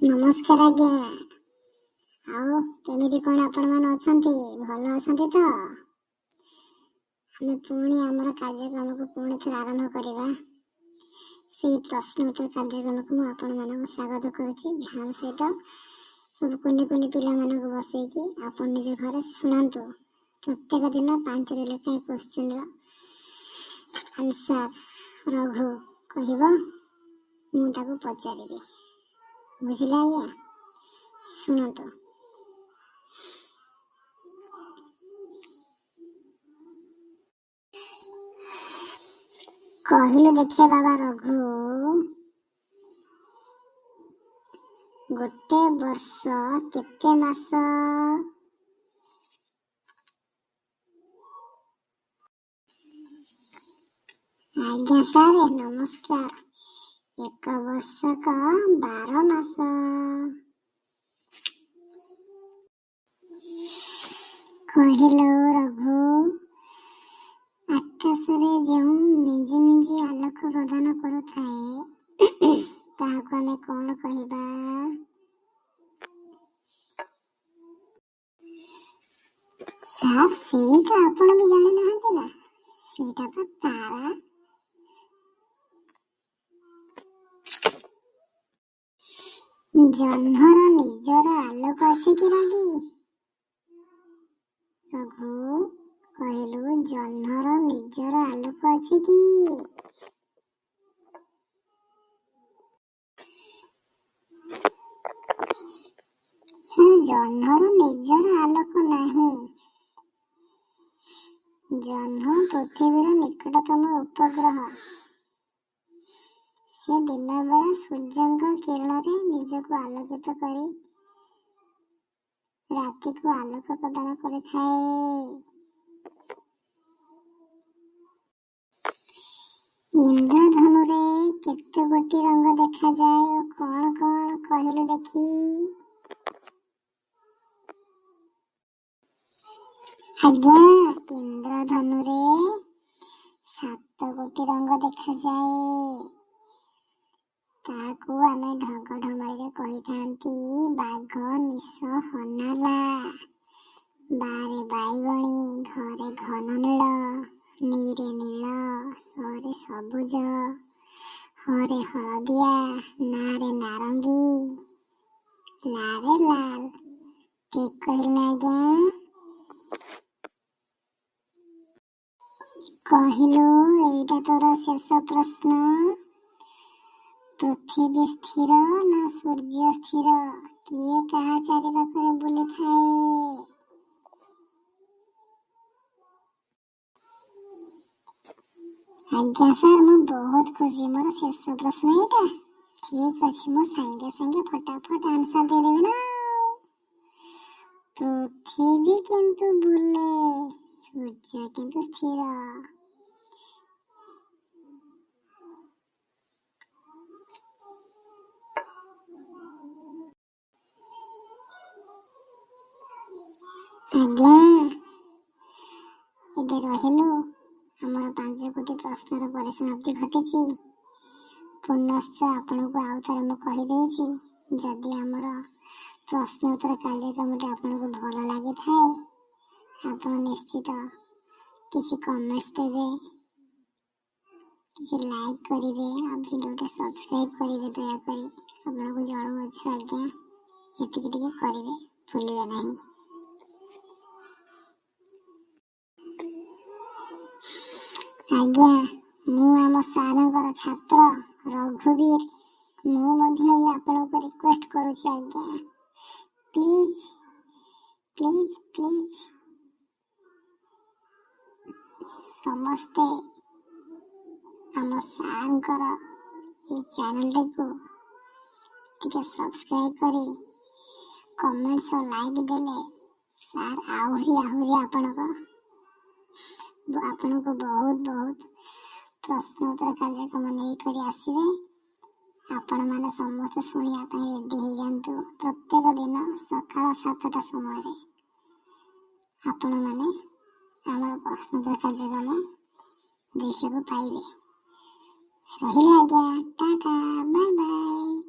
नमस्कार आज्ञा। आओ केमिति कोन आपण मान अछंती? भल अछंती तो? हमें पुणी आमर कार्यक्रम को पुणी थे आरंभ करवा। से प्रश्न उत्तर कार्यक्रम को मु आपण मान स्वागत करुछि ध्यान सहित। सब कुनि कुनि पिला मान को बसैकी आपण निज घर सुनंतु। प्रत्येक दिन 5 लेखा क्वेश्चन रो आंसर रघु कहबो, मु ताको पचारिबी। बुझिला या? सुनंतु। कहले देखिए बाबा रघु, गोटे वर्ष केते मास? आज्ञा सार नमस्कार। एक वर्ष का 12 मास। कहलो रघु, आकाश रे जो मिंजी मिंजी आलोक प्रदान करुथाए ताहाको आमे कोन कहिबा? सार सेटा आपण भी जाने नहांते ना, सेटा तो तारा। जह्नर निजर आलोक अछि कि रागी? रघु कहलु, जह्नर निजर आलोक अछि कि? सर जह्नर निजर आलोक नाही। जह्न पृथ्वीर निकटतम उपग्रह। से दिन बेला सूर्य किरण रे निजको आलोकित करी राति को आलोक प्रदान करिथाए। इंद्रधनु रे केते गोटी रंग देखा जाए और कौन कौन कहले देखी? आज्ञा, इंद्रधनु रे 7 गोटी रंग देखा जाए। ताकू आमे ढग ढमाली रे कही थांती बाघ निश हनाला। बारे बाईगणी, घरे घन नील, नीरे नील, सरे सबुज, हरे हलदिया, नारे नारंगी, लारे लाल। ठीक कहले आज्ञा। कहलु एटा तोर शेष प्रश्न। पृथ्वी स्थिर ना सूर्य स्थिर? किए कहा चारि पाखरे बुली थाए? आज्ञा सर मु बहुत खुशी। मोर शेष प्रश्न एटा। ठीक अछि, मु संगे संगे फटाफट आंसर दे देबे ना। पृथ्वी किंतु बुले, सूर्य किंतु स्थिर। आज्ञा, एबे रहिलु हमर 5 कोटी प्रश्नर परिसमाप्ति घटिछि। पुनश्च आपनको आउथारे मु कहि देउछि, जदि हमर प्रश्न उत्तर कार्यक्रमटी आपनको भल लागि थाए आपण निश्चित किछि कमेंट्स देबे, किछि लाइक करिवे आ वीडियोटे सब्सक्राइब करिवे। दया करी आपनको जणाउ अछि आज्ञा, एतिक टिके करिवे, भूलिबे नाही। आज्ञा, मु आम सारंकर छात्र रघुवीर, मु मध्य भी आपनको रिक्वेस्ट करुछि आज्ञा, प्लीज प्लीज प्लीज समस्ते आम सारंकर ये चैनल को टिके सब्सक्राइब करी कमेंट्स और लाइक देले सार आहुरी आहुरी आपनको बहुत बहुत प्रश्न उत्तर कार्यक्रम नहीं करी आसीबे। आपण माने समस्त सुनिया पई रेडी हो जांतु। प्रत्येक दिन सकाळ 7टा समय रे आपण माने हमर प्रश्न उत्तर कार्यक्रम देखिबो पाइबे। रहिले आज्ञा, टाटा, बाय बाय।